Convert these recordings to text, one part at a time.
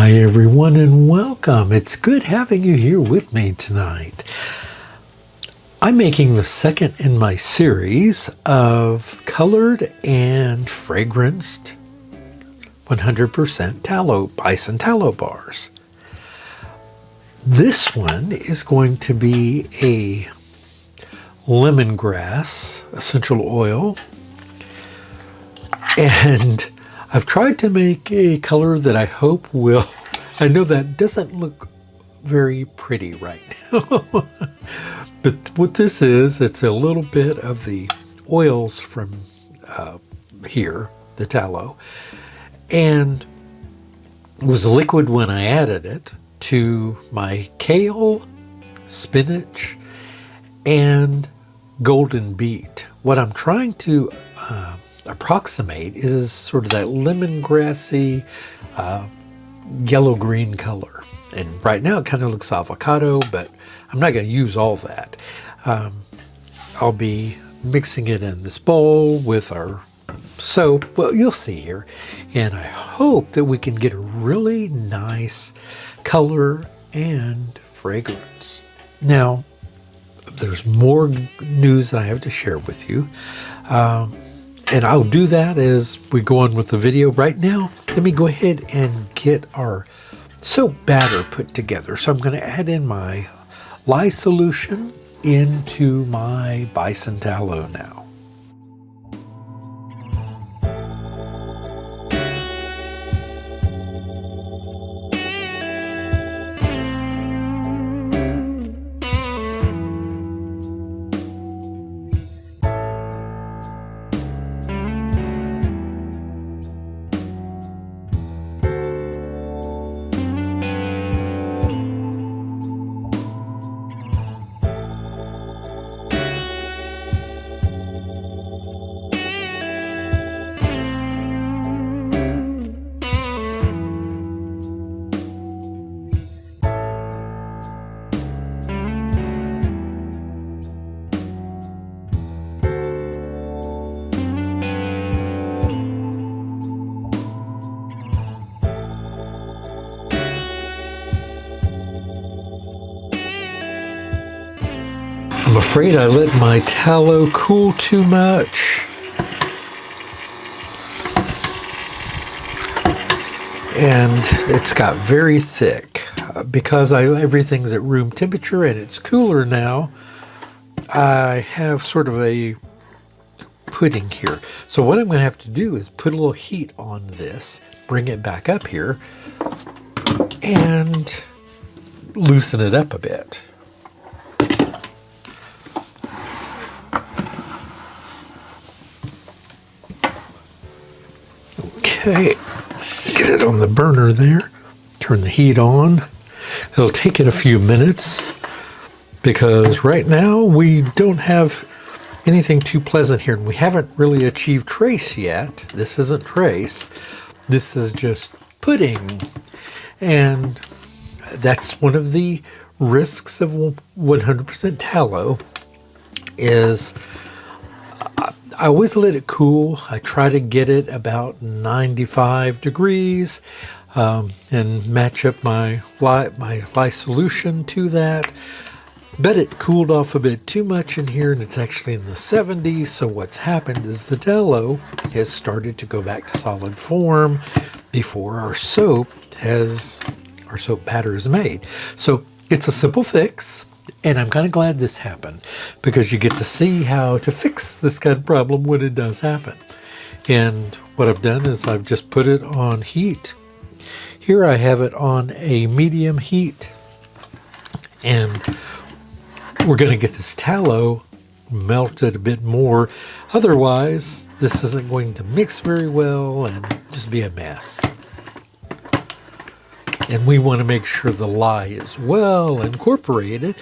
Hi everyone and welcome. It's good having you here with me tonight. I'm making the second in my series of colored and fragranced 100% tallow, Bison Tallow bars. This one is going to be a lemongrass essential oil, and I've tried to make a color that I hope will, I know that doesn't look very pretty right now, but what this is, it's a little bit of the oils from here, the tallow, and it was liquid when I added it to my kale, spinach, and golden beet. What I'm trying to approximate is sort of that lemongrassy yellow-green color. And right now it kind of looks avocado, but I'm not going to use all that. I'll be mixing it in this bowl with our soap. Well, you'll see here. And I hope that we can get a really nice color and fragrance. Now, there's more news that I have to share with you. And I'll do that as we go on with the video. Right now, let me go ahead and get our soap batter put together. So I'm going to add in my lye solution into my Bison Tallow now. I'm afraid I let my tallow cool too much. And it's got very thick. Because everything's at room temperature and it's cooler now, I have sort of a pudding here. So what I'm going to have to do is put a little heat on this, bring it back up here, and loosen it up a bit. Okay, get it on the burner there, turn the heat on. It'll take it a few minutes because right now we don't have anything too pleasant here, and we haven't really achieved trace yet. This isn't trace, this is just pudding. And that's one of the risks of 100% tallow is I always let it cool. I try to get it about 95 degrees and match up my lye solution to that. But it cooled off a bit too much in here, and it's actually in the 70s. So what's happened is the tallow has started to go back to solid form before our soap batter is made. So it's a simple fix. And I'm kind of glad this happened because you get to see how to fix this kind of problem when it does happen. And what I've done is I've just put it on heat. Here I have it on a medium heat. And we're going to get this tallow melted a bit more. Otherwise, this isn't going to mix very well and just be a mess. And we want to make sure the lye is well incorporated.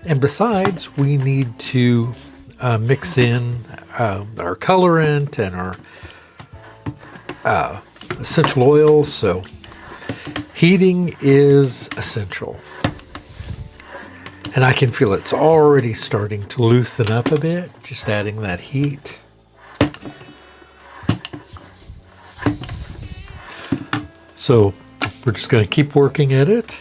And besides, we need to mix in our colorant and our essential oils. So heating is essential. And I can feel it's already starting to loosen up a bit, just adding that heat. So we're just going to keep working at it.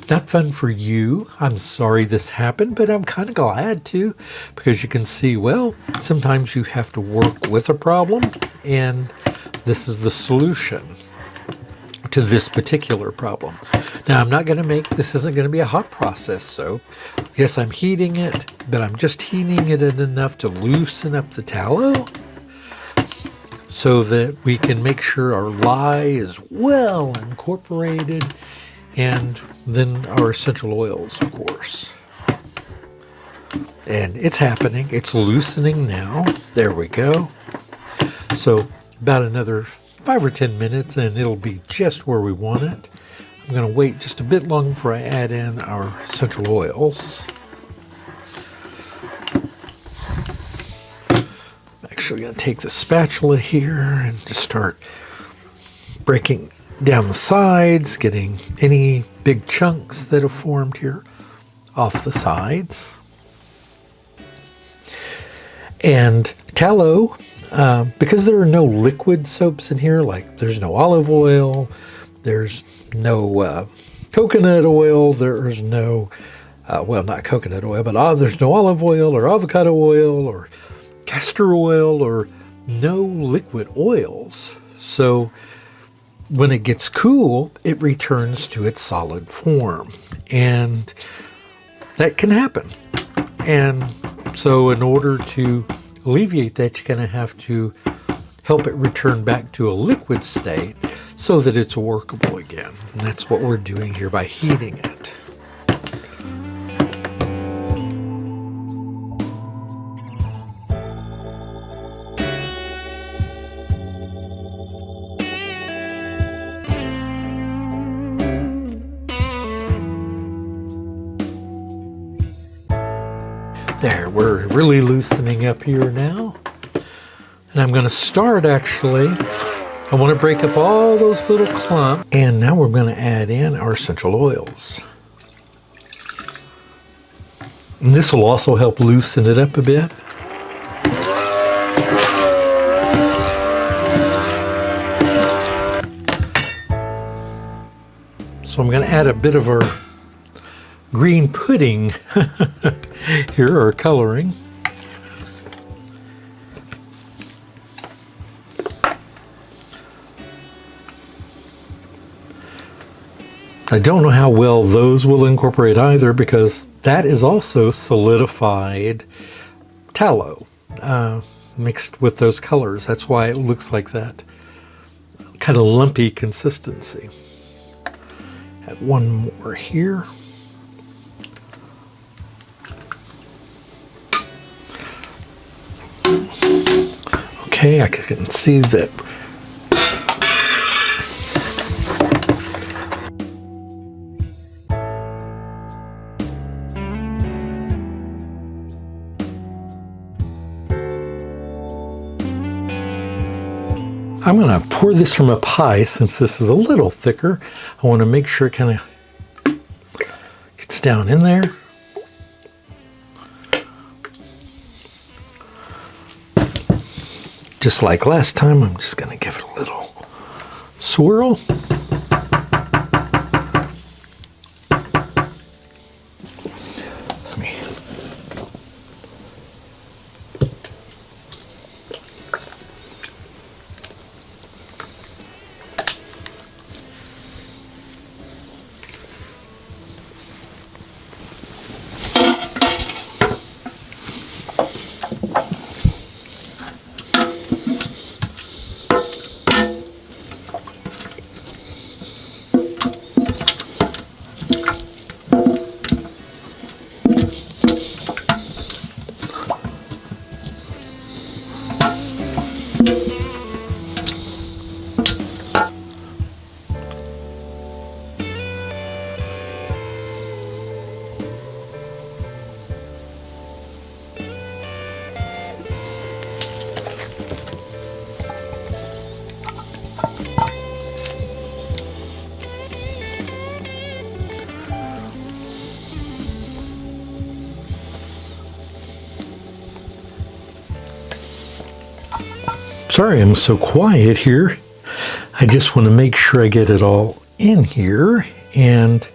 Not fun for you. I'm sorry this happened, but I'm kind of glad to, because you can see, well, sometimes you have to work with a problem, and this is the solution to this particular problem. Now, I'm not going to make, this isn't going to be a hot process soap. Yes, I'm heating it, but I'm just heating it enough to loosen up the tallow so that we can make sure our lye is well incorporated, and then our essential oils, of course. And it's happening. It's loosening now. There we go. So about another 5 or 10 minutes and it'll be just where we want it. I'm going to wait just a bit long before I add in our essential oils. I'm actually going to take the spatula here and just start breaking down the sides, getting any big chunks that have formed here off the sides. And tallow, because there are no liquid soaps in here, like there's no olive oil, there's no coconut oil, there's no, well, not coconut oil, but there's no olive oil or avocado oil or castor oil or no liquid oils. So when it gets cool, it returns to its solid form, and that can happen. And so in order to alleviate that, you're going to have to help it return back to a liquid state so that it's workable again. And that's what we're doing here by heating it. There, we're really loosening up here now. And I'm going to start actually, I want to break up all those little clumps. And now we're going to add in our essential oils. And this will also help loosen it up a bit. So I'm going to add a bit of our green pudding here, or coloring. I don't know how well those will incorporate either, because that is also solidified tallow mixed with those colors. That's why it looks like that kind of lumpy consistency. Add one more here. Okay, I can see that. I'm going to pour this from up high since this is a little thicker. I want to make sure it kind of gets down in there. Just like last time, I'm just going to give it a little swirl. Sorry I'm so quiet here. I just want to make sure I get it all in here and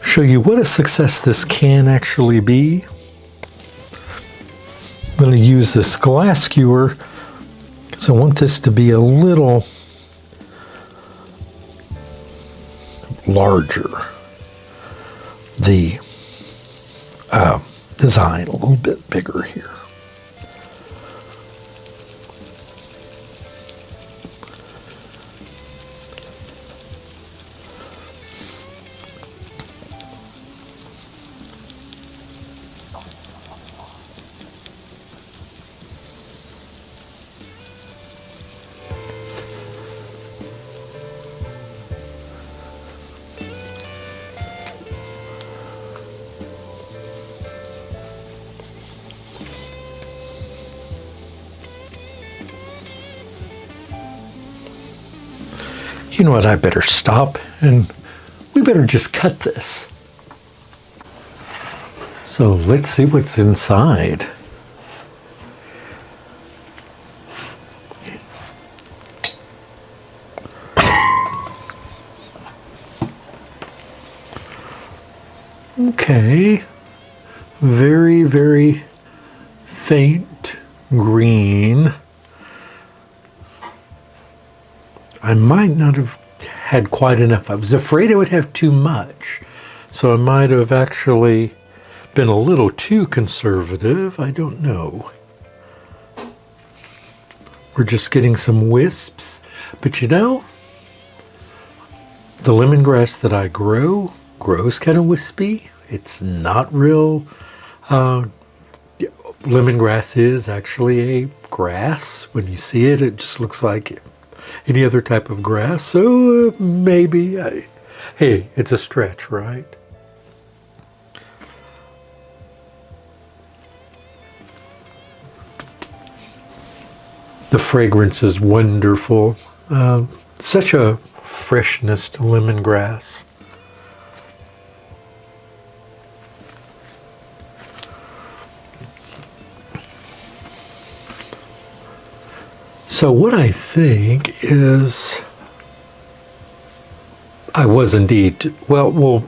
show you what a success this can actually be. I'm going to use this glass skewer because I want this to be a little larger. The design a little bit bigger here. You know what, I better stop and we better just cut this. So let's see what's inside. Okay, very, very faint green. I might not have had quite enough. I was afraid I would have too much. So I might have actually been a little too conservative. I don't know. We're just getting some wisps. But you know, the lemongrass that I grows kind of wispy. It's not real. Lemongrass is actually a grass. When you see it, it just looks like any other type of grass. So maybe, hey, it's a stretch, right? The fragrance is wonderful. Such a freshness to lemongrass. So what I think is, I was indeed, well, we'll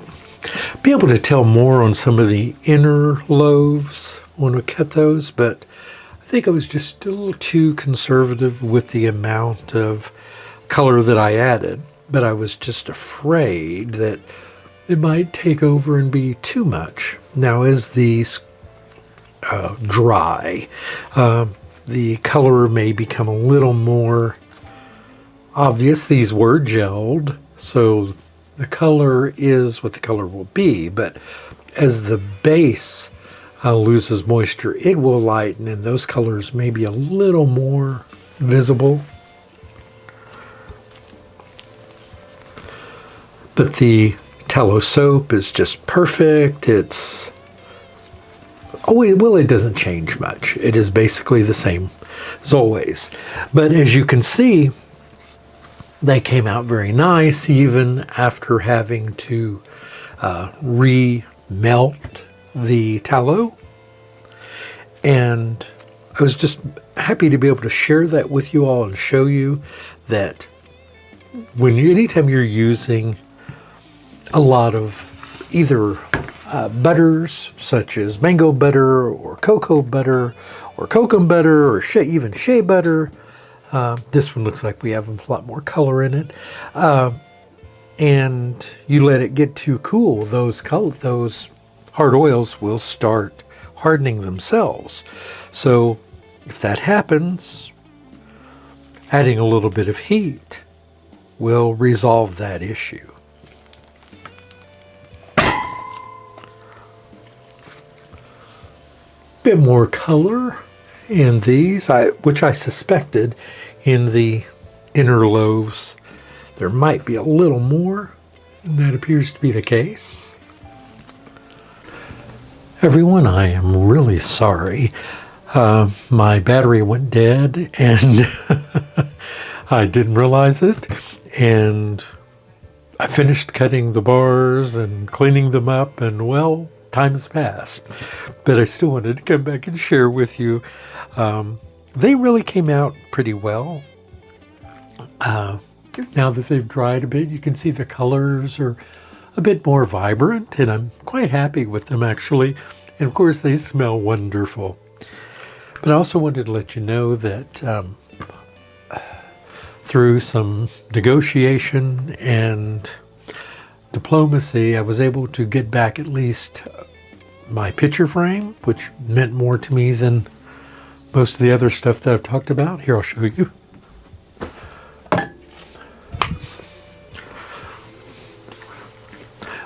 be able to tell more on some of the inner loaves when we cut those, but I think I was just a little too conservative with the amount of color that I added, but I was just afraid that it might take over and be too much. Now, as these dry, the color may become a little more obvious. These were gelled, so the color is what the color will be, but as the base loses moisture, it will lighten, and those colors may be a little more visible. But the tallow soap is just perfect. It's it doesn't change much. It is basically the same as always. But as you can see, they came out very nice even after having to re-melt the tallow. And I was just happy to be able to share that with you all and show you that anytime you're using a lot of either butters such as mango butter or cocoa butter or kokum butter or even shea butter. This one looks like we have a lot more color in it. And you let it get too cool, those hard oils will start hardening themselves. So if that happens, adding a little bit of heat will resolve that issue. Bit more color in these, which I suspected in the inner loaves there might be a little more, and that appears to be the case. Everyone, I am really sorry. My battery went dead and I didn't realize it, and I finished cutting the bars and cleaning them up, and well, time has passed, but I still wanted to come back and share with you. They really came out pretty well. Now that they've dried a bit, you can see the colors are a bit more vibrant, and I'm quite happy with them actually. And of course, they smell wonderful. But I also wanted to let you know that through some negotiation and diplomacy, I was able to get back at least my picture frame, which meant more to me than most of the other stuff that I've talked about. Here, I'll show you.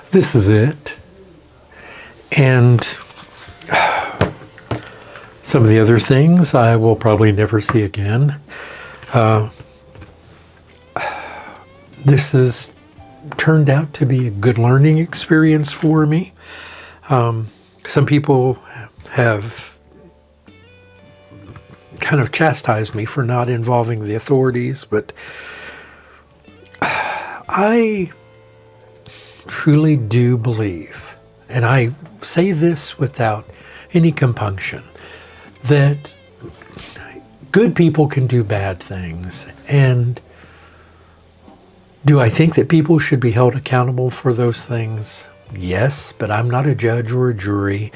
This is it. And some of the other things I will probably never see again. This has turned out to be a good learning experience for me. Some people have kind of chastised me for not involving the authorities, but I truly do believe, and I say this without any compunction, that good people can do bad things. And do I think that people should be held accountable for those things? Yes, but I'm not a judge or a jury.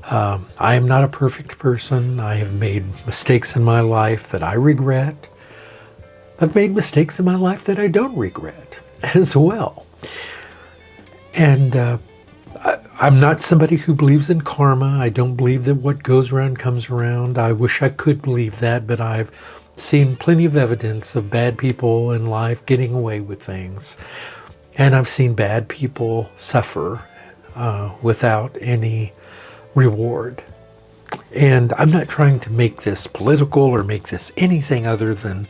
I am not a perfect person. I have made mistakes in my life that I regret. I've made mistakes in my life that I don't regret as well. And I'm not somebody who believes in karma. I don't believe that what goes around comes around. I wish I could believe that, but I've seen plenty of evidence of bad people in life getting away with things. And I've seen bad people suffer without any reward. And I'm not trying to make this political or make this anything other than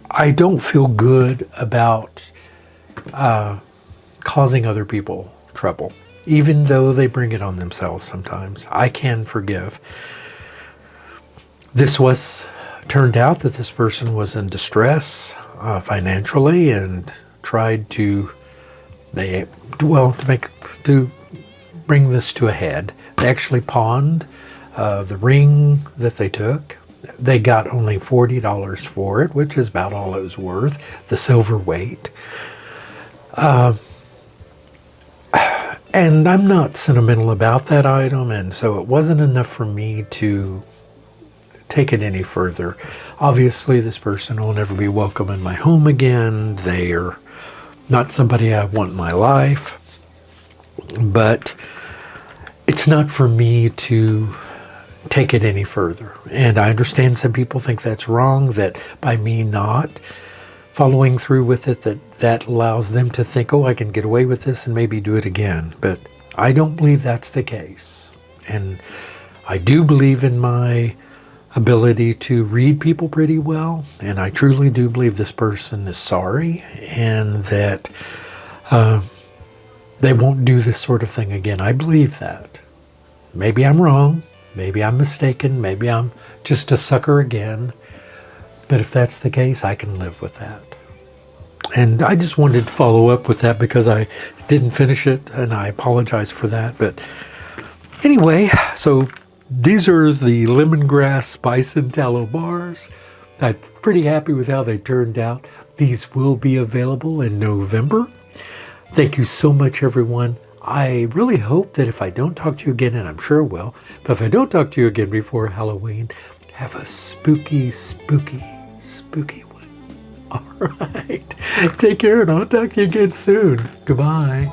I don't feel good about causing other people trouble, even though they bring it on themselves sometimes. I can forgive. This turned out that this person was in distress financially and tried to bring this to a head. They actually pawned the ring that they took. They got only $40 for it, which is about all it was worth, the silver weight. And I'm not sentimental about that item, and so it wasn't enough for me to take it any further. Obviously, this person will never be welcome in my home again. They are not somebody I want in my life. But it's not for me to take it any further. And I understand some people think that's wrong, that by me not following through with it, that allows them to think, oh, I can get away with this and maybe do it again. But I don't believe that's the case. And I do believe in my ability to read people pretty well. And I truly do believe this person is sorry and that they won't do this sort of thing again. I believe that. Maybe I'm wrong. Maybe I'm mistaken. Maybe I'm just a sucker again. But if that's the case, I can live with that. And I just wanted to follow up with that because I didn't finish it, and I apologize for that. But anyway, so these are the Lemongrass Bison Tallow bars. I'm pretty happy with how they turned out. These will be available in November. Thank you so much, everyone. I really hope that if I don't talk to you again, and I'm sure I will, but if I don't talk to you again before Halloween, have a spooky, spooky, spooky one. All right. Take care, and I'll talk to you again soon. Goodbye.